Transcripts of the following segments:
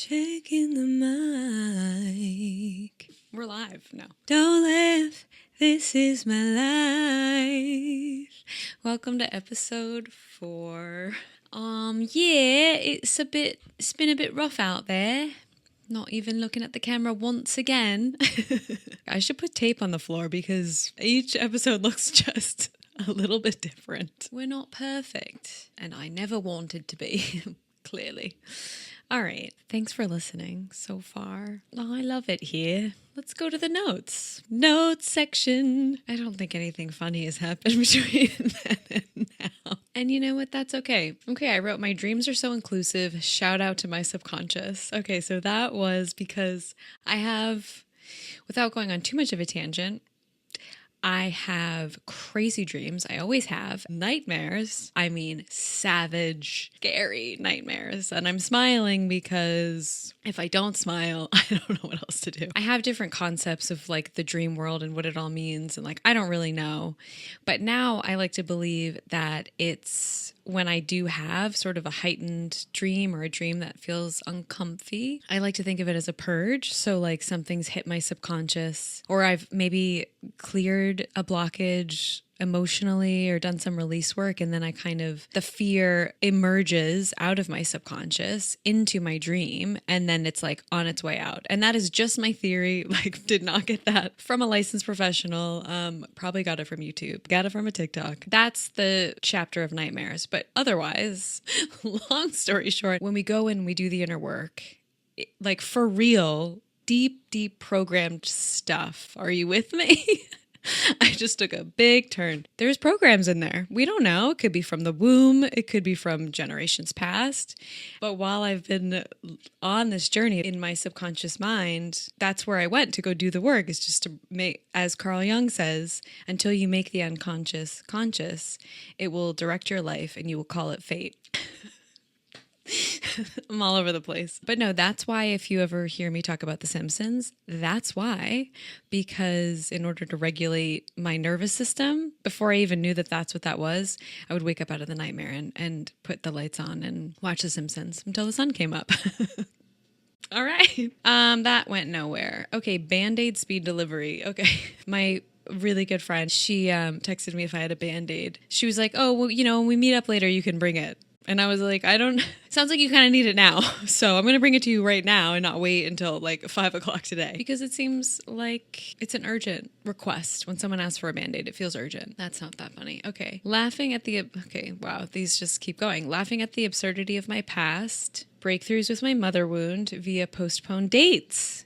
Checking the mic. We're live. No. Don't laugh. This is my life. Welcome to episode 4. Yeah, it's been a bit rough out there. Not even looking at the camera once again. I should put tape on the floor because each episode looks just a little bit different. We're not perfect, and I never wanted to be, clearly. All right, thanks for listening so far. Oh, I love it here. Let's go to the notes. Notes section. I don't think anything funny has happened between then and now. And you know what? That's okay. Okay, I wrote, my dreams are so inclusive. Shout out to my subconscious. Okay, so that was because I have, without going on too much of a tangent, I have crazy dreams. I always have nightmares. I mean, savage, scary nightmares. And I'm smiling because if I don't smile, I don't know what else to do. I have different concepts of like the dream world and what it all means. And like, I don't really know. But now I like to believe that it's when I do have sort of a heightened dream or a dream that feels uncomfy, I like to think of it as a purge. So like something's hit my subconscious, or I've maybe cleared a blockage emotionally or done some release work, and then I kind of, the fear emerges out of my subconscious into my dream, and then it's like on its way out. And that is just my theory. Like, did not get that from a licensed professional. Probably got it from YouTube, got it from a TikTok. That's the chapter of nightmares. But otherwise, long story short, when we go and we do the inner work, like for real, deep programmed stuff. Are you with me? I just took a big turn. There's programs in there. We don't know. It could be from the womb. It could be from generations past. But while I've been on this journey in my subconscious mind, that's where I went to go do the work, is just to make, as Carl Jung says, until you make the unconscious conscious, it will direct your life and you will call it fate. I'm all over the place. But no, that's why if you ever hear me talk about The Simpsons, that's why. Because in order to regulate my nervous system, before I even knew that that's what that was, I would wake up out of the nightmare and put the lights on and watch The Simpsons until the sun came up. All right. That went nowhere. Okay, Band-Aid speed delivery. Okay, my really good friend, she texted me if I had a Band-Aid. She was like, oh, well, you know, when we meet up later, you can bring it. And I was like, sounds like you kind of need it now. So I'm going to bring it to you right now and not wait until like 5 o'clock today. Because it seems like it's an urgent request. When someone asks for a Band-Aid, it feels urgent. That's not that funny. Okay. Okay, wow, these just keep going. Laughing at the absurdity of my past. Breakthroughs with my mother wound via postponed dates.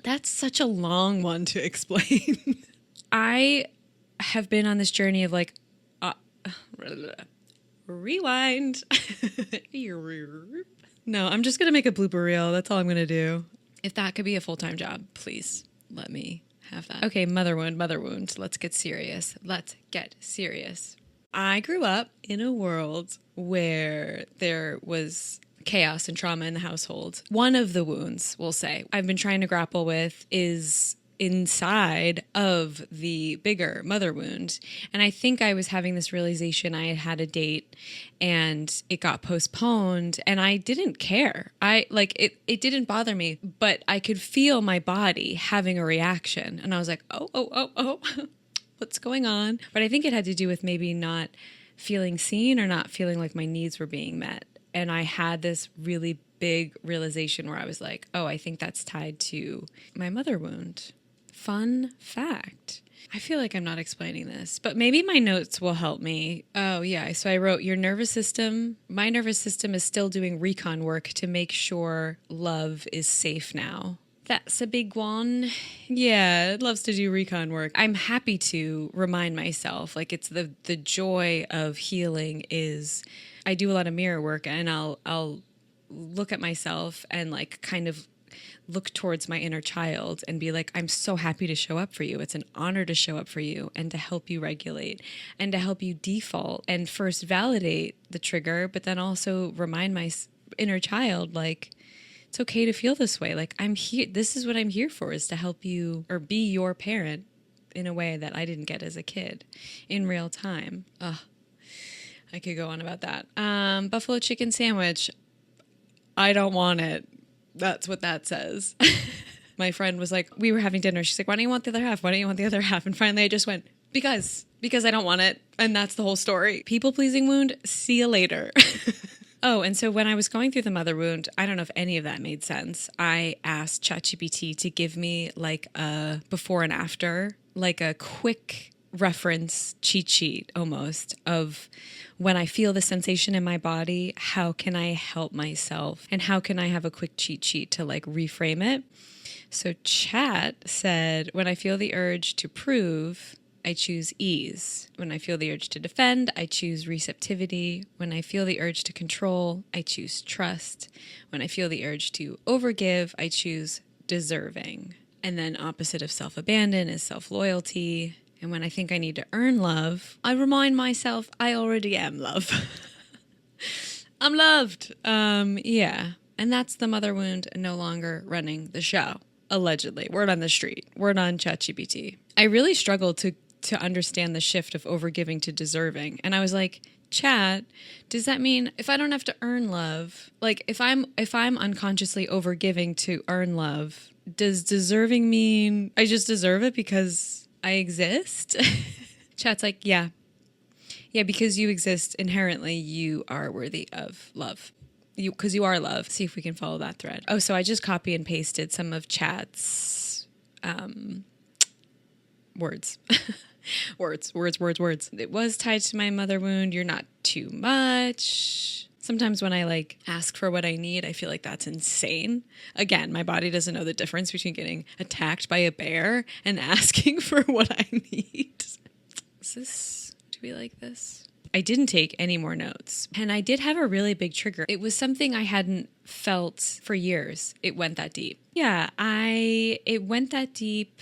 That's such a long one to explain. I have been on this journey of like, rewind. No, I'm just going to make a blooper reel. That's all I'm going to do. If that could be a full-time job, please let me have that. Okay, mother wound. Let's get serious. I grew up in a world where there was chaos and trauma in the household. One of the wounds, we'll say, I've been trying to grapple with is inside of the bigger mother wound. And I think I was having this realization. I had a date and it got postponed and I didn't care. It didn't bother me, but I could feel my body having a reaction. And I was like, oh, what's going on? But I think it had to do with maybe not feeling seen or not feeling like my needs were being met. And I had this really big realization where I was like, oh, I think that's tied to my mother wound. Fun fact. I feel like I'm not explaining this, but maybe my notes will help me. Oh, yeah. So I wrote, my nervous system is still doing recon work to make sure love is safe now. That's a big one. Yeah, it loves to do recon work. I'm happy to remind myself, like it's the joy of healing is I do a lot of mirror work and I'll look at myself and like kind of look towards my inner child and be like, I'm so happy to show up for you. It's an honor to show up for you and to help you regulate and to help you default and first validate the trigger, but then also remind my inner child, like, it's okay to feel this way. Like, I'm here. This is what I'm here for, is to help you or be your parent in a way that I didn't get as a kid in real time. Ugh. I could go on about that. Buffalo chicken sandwich. I don't want it. That's what that says. My friend was like, we were having dinner. She's like, why don't you want the other half? Why don't you want the other half? And finally I just went, because I don't want it. And that's the whole story. People pleasing wound. See you later. Oh, and so when I was going through the mother wound, I don't know if any of that made sense. I asked ChatGPT to give me like a before and after, like a quick reference cheat sheet almost of when I feel the sensation in my body, how can I help myself? And how can I have a quick cheat sheet to like reframe it? So Chat said, when I feel the urge to prove, I choose ease. When I feel the urge to defend, I choose receptivity. When I feel the urge to control, I choose trust. When I feel the urge to overgive, I choose deserving. And then opposite of self-abandon is self-loyalty. And when I think I need to earn love, I remind myself I already am love. I'm loved. Yeah. And that's the mother wound no longer running the show. Allegedly. Word on the street. Word on ChatGPT. I really struggled to understand the shift of overgiving to deserving. And I was like, Chat, does that mean if I don't have to earn love, like if I'm unconsciously overgiving to earn love, does deserving mean I just deserve it because I exist? Chat's like, yeah. Yeah, because you exist inherently, you are worthy of love. Because you are love. See if we can follow that thread. Oh, so I just copy and pasted some of Chat's words. words. It was tied to my mother wound. You're not too much. Sometimes when I like ask for what I need, I feel like that's insane. Again, my body doesn't know the difference between getting attacked by a bear and asking for what I need. Do we like this? I didn't take any more notes. And I did have a really big trigger. It was something I hadn't felt for years. It went that deep. Yeah, it went that deep.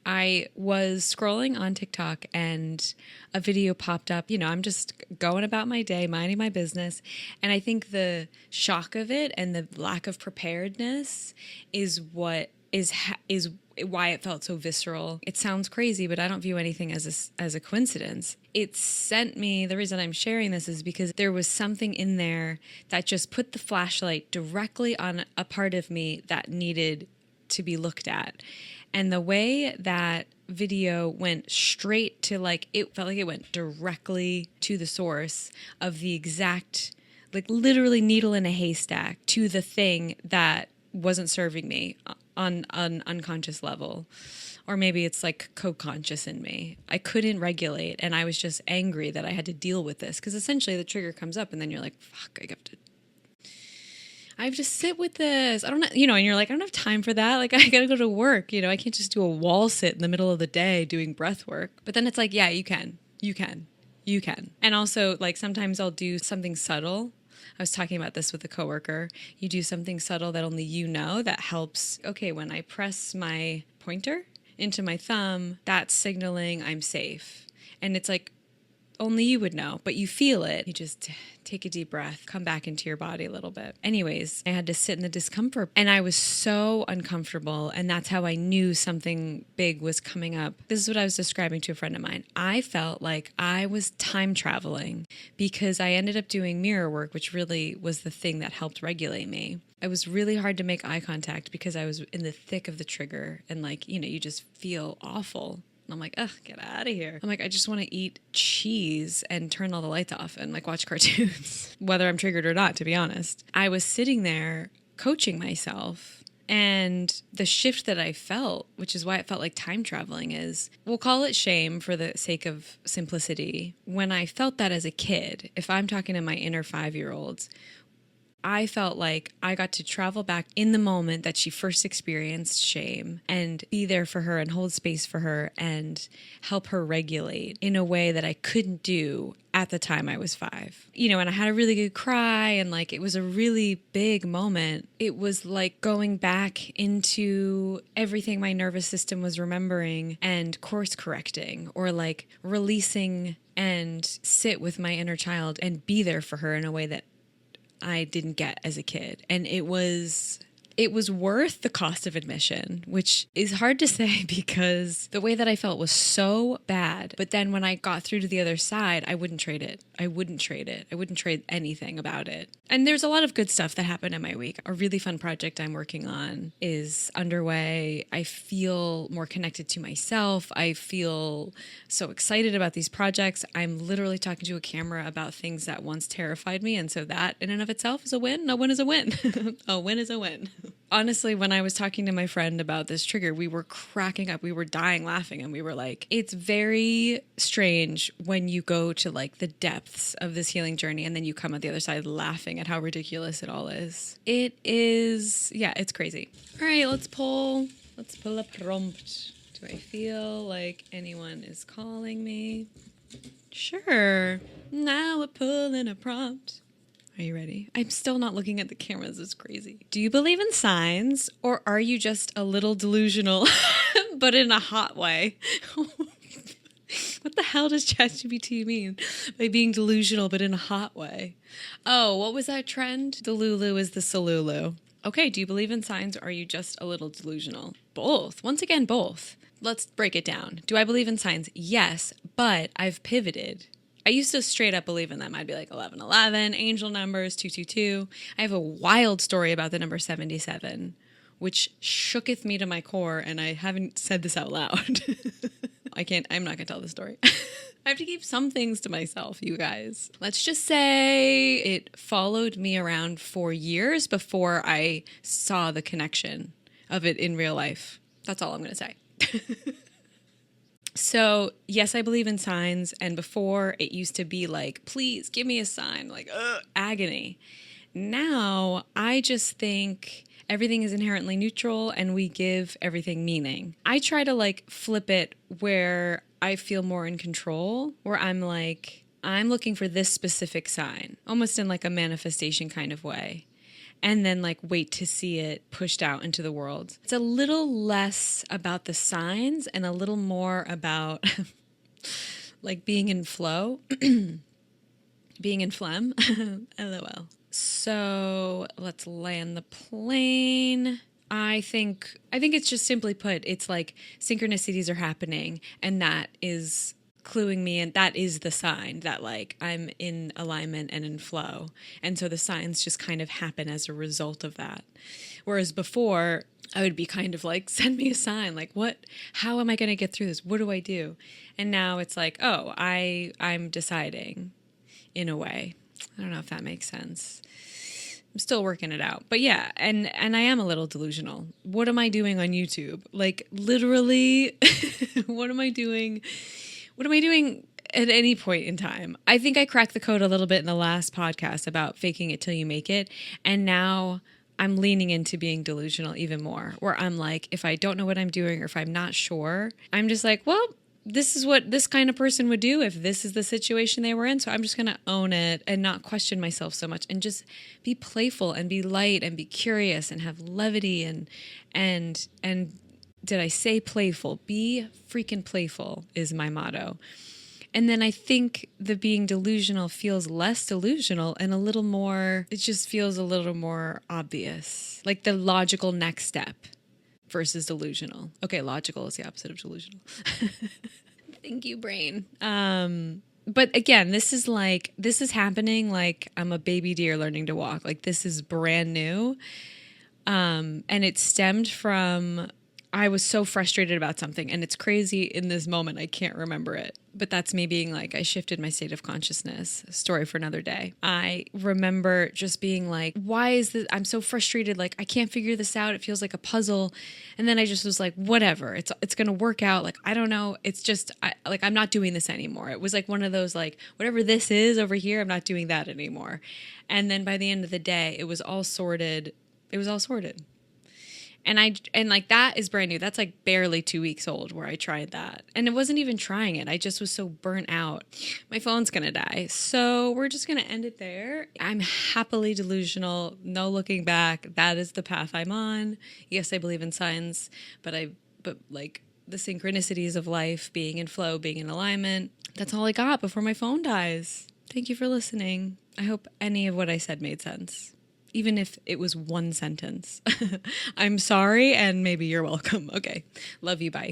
I was scrolling on TikTok and a video popped up. You know, I'm just going about my day, minding my business. And I think the shock of it and the lack of preparedness is what is why it felt so visceral. It sounds crazy, but I don't view anything as a coincidence. It sent me, the reason I'm sharing this is because there was something in there that just put the flashlight directly on a part of me that needed to be looked at. And the way that video went straight to like, it felt like it went directly to the source of the exact, like literally needle in a haystack to the thing that wasn't serving me on an unconscious level. Or maybe it's like co-conscious in me. I couldn't regulate and I was just angry that I had to deal with this because essentially the trigger comes up and then you're like, fuck, I have to sit with this. I don't know, you know, and you're like, I don't have time for that. Like I got to go to work, you know, I can't just do a wall sit in the middle of the day doing breath work. But then it's like, yeah, you can. And also like sometimes I'll do something subtle. I was talking about this with a coworker. You do something subtle that only you know that helps. Okay, when I press my pointer into my thumb, that's signaling I'm safe. And it's like, only you would know, but you feel it. You just take a deep breath, come back into your body a little bit. Anyways, I had to sit in the discomfort and I was so uncomfortable. And that's how I knew something big was coming up. This is what I was describing to a friend of mine. I felt like I was time traveling because I ended up doing mirror work, which really was the thing that helped regulate me. It was really hard to make eye contact because I was in the thick of the trigger and like, you know, you just feel awful. I'm like, ugh, get out of here. I'm like, I just want to eat cheese and turn all the lights off and like watch cartoons, whether I'm triggered or not, to be honest. I was sitting there coaching myself and the shift that I felt, which is why it felt like time traveling is, we'll call it shame for the sake of simplicity. When I felt that as a kid, if I'm talking to my inner 5-year-olds, I felt like I got to travel back in the moment that she first experienced shame and be there for her and hold space for her and help her regulate in a way that I couldn't do at the time I was 5. You know, and I had a really good cry and like it was a really big moment. It was like going back into everything my nervous system was remembering and course correcting or like releasing and sit with my inner child and be there for her in a way that I didn't get as a kid. And it was it was worth the cost of admission, which is hard to say because the way that I felt was so bad. But then when I got through to the other side, I wouldn't trade it. I wouldn't trade anything about it. And there's a lot of good stuff that happened in my week. A really fun project I'm working on is underway. I feel more connected to myself. I feel so excited about these projects. I'm literally talking to a camera about things that once terrified me. And so that in and of itself is a win. A win is a win. A win is a win. Honestly, when I was talking to my friend about this trigger, we were cracking up. We were dying laughing. And we were like, it's very strange when you go to like the depths of this healing journey and then you come out the other side laughing at how ridiculous it all is. It is, yeah, it's crazy. All right, let's pull a prompt. Do I feel like anyone is calling me? Sure. Now we're pulling a prompt. Are you ready? I'm still not looking at the camera. This is crazy. Do you believe in signs, or are you just a little delusional, but in a hot way? What the hell does ChatGPT mean by being delusional, but in a hot way? Oh, what was that trend? The Lulu is the Salulu. Okay, do you believe in signs, or are you just a little delusional? Both. Once again, both. Let's break it down. Do I believe in signs? Yes, but I've pivoted. I used to straight up believe in them. I'd be like 1111, angel numbers, 222. I have a wild story about the number 77, which shooketh me to my core, and I haven't said this out loud. I'm not going to tell the story. I have to keep some things to myself, you guys. Let's just say it followed me around for years before I saw the connection of it in real life. That's all I'm going to say. So, yes, I believe in signs. And before, it used to be like, please give me a sign, like, agony. Now, I just think everything is inherently neutral and we give everything meaning. I try to like flip it where I feel more in control, where I'm like, I'm looking for this specific sign, almost in like a manifestation kind of way. And then like wait to see it pushed out into the world. It's a little less about the signs and a little more about like being in flow, being in phlegm. LOL. So let's land the plane. I think it's just simply put, it's like synchronicities are happening and that is cluing me, and that is the sign that like I'm in alignment and in flow. And so the signs just kind of happen as a result of that. Whereas before I would be kind of like, send me a sign, like how am I going to get through this? What do I do? And now it's like, oh, I'm deciding in a way. I don't know if that makes sense. I'm still working it out. But yeah, and I am a little delusional. What am I doing on YouTube? Like literally, what am I doing? What am I doing at any point in time? I think I cracked the code a little bit in the last podcast about faking it till you make it. And now I'm leaning into being delusional even more, where I'm like, if I don't know what I'm doing or if I'm not sure, I'm just like, well, this is what this kind of person would do if this is the situation they were in. So I'm just going to own it and not question myself so much and just be playful and be light and be curious and have levity and did I say playful? Be freaking playful is my motto. And then I think the being delusional feels less delusional and a little more, it just feels a little more obvious. Like the logical next step versus delusional. Okay, logical is the opposite of delusional. Thank you, brain. But again, this is happening like I'm a baby deer learning to walk. Like this is brand new. And it stemmed from, I was so frustrated about something, and it's crazy in this moment, I can't remember it. But that's me being like, I shifted my state of consciousness. Story for another day. I remember just being like, why is this? I'm so frustrated. Like, I can't figure this out. It feels like a puzzle. And then I just was like, whatever. It's going to work out. Like, I don't know. It's just, I'm not doing this anymore. It was like one of those, like, whatever this is over here, I'm not doing that anymore. And then by the end of the day, it was all sorted. It was all sorted. And like that is brand new. That's like barely 2 weeks old where I tried that. And it wasn't even trying it. I just was so burnt out. My phone's going to die. So we're just going to end it there. I'm happily delusional. No looking back. That is the path I'm on. Yes, I believe in signs, but like the synchronicities of life, being in flow, being in alignment. That's all I got before my phone dies. Thank you for listening. I hope any of what I said made sense. even if it was one sentence. I'm sorry, and maybe you're welcome. Okay. Love you. Bye.